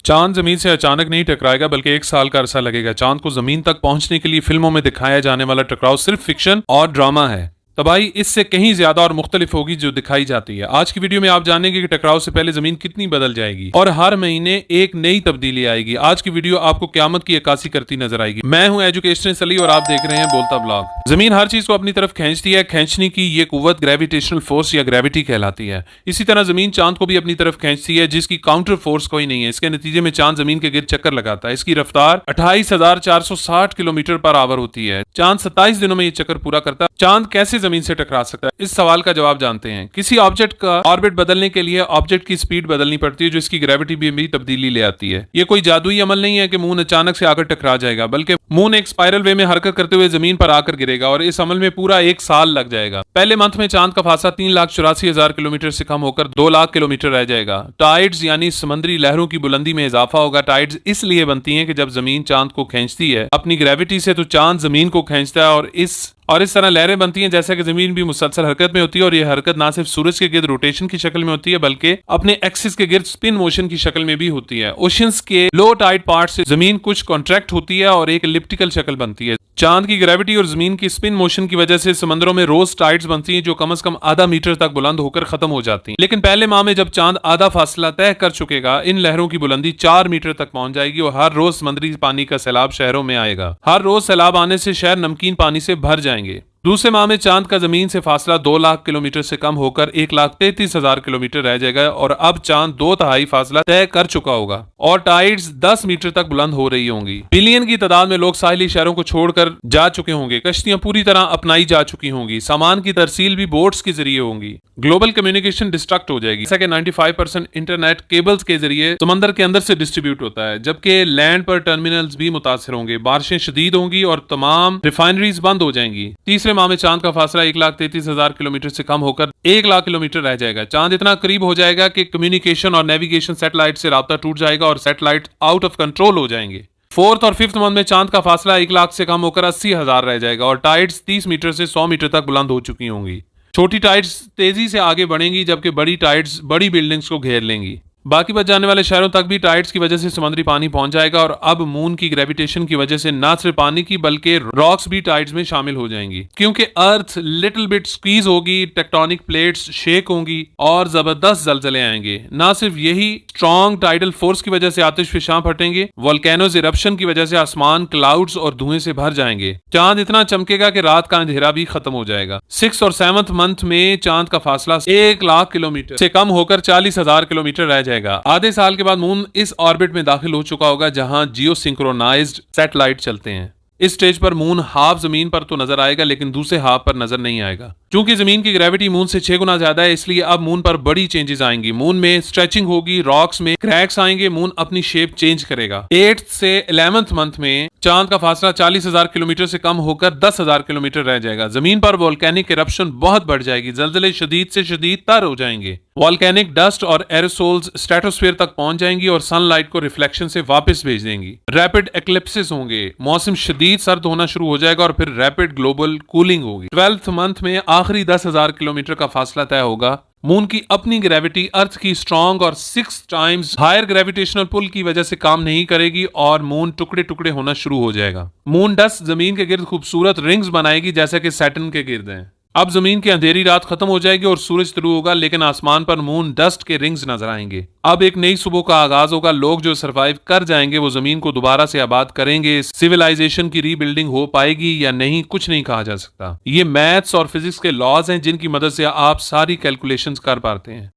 चांद जमीन से अचानक नहीं टकराएगा बल्कि 1 साल का अरसा लगेगा। चांद को जमीन तक पहुंचने के लिए फिल्मों में दिखाया जाने वाला टकराव सिर्फ फिक्शन और ड्रामा है। तबाही इससे कहीं ज्यादा और मुख्तलिफ होगी जो दिखाई जाती है। आज की वीडियो में आप जानेंगे कि टकराव से पहले जमीन कितनी बदल जाएगी और हर महीने एक नई तब्दीली आएगी। आज की वीडियो आपको क़यामत की अक्कासी करती नजर आएगी। मैं हूं एजुकेशनिस्ट अली और आप देख रहे हैं बोलता ब्लॉग। जमीन हर चीज को अपनी तरफ खींचती है। खींचने की ये कुव्वत ग्रेविटेशनल फोर्स या ग्रेविटी कहलाती है। इसी तरह जमीन चांद को भी अपनी तरफ खींचती है जिसकी काउंटर फोर्स कोई नहीं है। इसके नतीजे में चांद जमीन के गिर्द चक्कर लगाता है। इसकी रफ्तार 28,460 किलोमीटर पर आवर होती है। चांद 27 दिनों में ये चक्कर पूरा करता है। चांद कैसे जमीन से टकरा सकता है, इस सवाल का जवाब जानते हैं। किसी ऑब्जेक्ट का ऑर्बिट बदलने के लिए ऑब्जेक्ट की स्पीड बदलनी पड़ती है जो इसकी ग्रेविटी में भी तब्दीली ले आती है। ये कोई जादुई अमल नहीं है कि मून अचानक से आकर टकरा जाएगा, बल्कि मून एक स्पाइरल वे में हरकत करते हुए जमीन पर आकर गिरेगा और इस अमल में पूरा 1 साल लग जाएगा। पहले मंथ में चांद का फासला 3,84,000 किलोमीटर से कम होकर 2 लाख किलोमीटर रह जाएगा। टाइड्स यानी समुद्री लहरों की बुलंदी में इजाफा होगा। टाइड्स इसलिए बनती हैं कि जब जमीन चांद को खींचती है अपनी ग्रेविटी से, तो चांद जमीन को खींचता है और इस तरह लहरें बनती हैं जैसा कि जमीन भी मुसलसल हरकत में होती है। और यह हरकत ना सिर्फ सूरज के गिर्द रोटेशन की शक्ल में होती है बल्कि अपने एक्सिस के गिर्द स्पिन मोशन की शक्ल में भी होती है। ओशंस के लो टाइड पार्ट से जमीन कुछ कॉन्ट्रैक्ट होती है और एक एलिप्टिकल शक्ल बनती है। चांद की ग्रेविटी और जमीन की स्पिन मोशन की वजह से समंदरों में रोज टाइड्स बनती हैं जो कम से कम आधा मीटर तक बुलंद होकर खत्म हो जाती हैं। लेकिन पहले माह में जब चांद आधा फासला तय कर चुकेगा, इन लहरों की बुलंदी 4 मीटर तक पहुंच जाएगी और हर रोज समुद्री पानी का सैलाब शहरों में आएगा। हर रोज सैलाब आने से शहर नमकीन पानी से भर जाएंगे। दूसरे माह में चांद का जमीन से फासला 2 लाख किलोमीटर से कम होकर 1,33,000 किलोमीटर रह जाएगा और अब चांद 2/3 फासला तय कर चुका होगा और टाइड्स 10 मीटर तक बुलंद हो रही होंगी। बिलियन की तादाद में लोग साहिली शहरों को छोड़कर जा चुके होंगे। कश्तियां पूरी तरह अपनाई जा चुकी होंगी। सामान की तरसील भी बोट्स के जरिए होंगी। ग्लोबल कम्युनिकेशन डिस्ट्रक्ट हो जाएगी। जैसा कि 95% इंटरनेट केबल्स के जरिए समंदर के अंदर से डिस्ट्रीब्यूट होता है, जबकि लैंड पर टर्मिनल्स भी मुतासर होंगे। बारिशें शदीद होंगी और तमाम रिफाइनरीज बंद हो जाएंगी। तीसरे माह में चांद का फासला 1,33,000 किलोमीटर से कम होकर 1 लाख किलोमीटर रह जाएगा। चांद इतना करीब हो जाएगा कि कम्युनिकेशन और नेविगेशन सैटेलाइट से राब्ता टूट जाएगा और सैटेलाइट आउट ऑफ कंट्रोल हो जाएंगे। 4th और 5th मंथ में चांद का फासला 1 लाख से कम होकर 80,000 रह जाएगा और टाइड्स 30 मीटर से 100 मीटर तक बुलंद हो चुकी होंगी। छोटी टाइड्स तेजी से आगे बढ़ेंगी जबकि बड़ी टाइड्स बड़ी बिल्डिंग्स को घेर लेंगी। बाकी बच जाने वाले शहरों तक भी टाइड्स की वजह से समुद्री पानी पहुंच जाएगा और अब मून की ग्रेविटेशन की वजह से न सिर्फ पानी की बल्कि रॉक्स भी टाइड्स में शामिल हो जाएंगी। क्योंकि अर्थ लिटिल बिट स्क्वीज होगी, टेक्टोनिक प्लेट्स शेक होंगी और जबरदस्त जलजले आएंगे। ना सिर्फ यही, स्ट्रॉन्ग टाइडल फोर्स की वजह से आतिशफशां फटेंगे। वोल्केनोज इरप्शन की वजह से आसमान क्लाउड्स और धुएं से भर जाएंगे। चांद इतना चमकेगा कि रात का अंधेरा भी खत्म हो जाएगा। 6th और 7th मंथ में चांद का फासला 1 लाख किलोमीटर से कम होकर 40,000 किलोमीटर रह जाएगा। आधे साल के बाद मून इस ऑर्बिट में दाखिल हो चुका होगा जहां जियो सिंक्रोनाइज्ड सैटेलाइट चलते हैं। इस स्टेज पर मून हाफ जमीन पर तो नजर आएगा लेकिन दूसरे हाफ पर नजर नहीं आएगा। क्योंकि जमीन की ग्रेविटी मून से 6 गुना ज्यादा है, इसलिए अब मून पर बड़ी चेंजेस आएंगी। मून में स्ट्रेचिंग होगी, रॉक्स में क्रैक्स आएंगे, मून अपनी शेप चेंज करेगा। 8th से 11th मंथ में चांद का फासला 40,000 किलोमीटर से कम होकर 10,000 किलोमीटर रह जाएगा। जमीन पर वोल्केनिक इरप्शन बहुत बढ़ जाएगी। जलजले शदीद से शदीद तर हो जाएंगे। वोल्केनिक डस्ट और एरोसोल्स स्ट्रेटोस्फीयर तक पहुंच जाएंगी और सनलाइट को रिफ्लेक्शन से वापस भेज देंगी। रैपिड एक्लिप्सिस होंगे, मौसम शदीद सर्द होना शुरू हो जाएगा और फिर रैपिड ग्लोबल कूलिंग होगी। 12th मंथ में आखिरी 10,000 किलोमीटर का फासला तय होगा। मून की अपनी ग्रेविटी अर्थ की स्ट्रॉन्ग और 6 टाइम्स हायर ग्रेविटेशनल पुल की वजह से काम नहीं करेगी और मून टुकड़े टुकड़े होना शुरू हो जाएगा। मून डस्ट जमीन के गिर्द खूबसूरत रिंग्स बनाएगी जैसे कि सैटर्न के गिर्द हैं। अब जमीन की अंधेरी रात खत्म हो जाएगी और सूरज शुरू होगा, लेकिन आसमान पर मून डस्ट के रिंग्स नजर आएंगे। अब एक नई सुबह का आगाज होगा। लोग जो सरवाइव कर जाएंगे वो जमीन को दोबारा से आबाद करेंगे। सिविलाइजेशन की रीबिल्डिंग हो पाएगी या नहीं, कुछ नहीं कहा जा सकता। ये मैथ्स और फिजिक्स के लॉज हैं जिनकी मदद से आप सारी कैलकुलेशंस कर पाते हैं।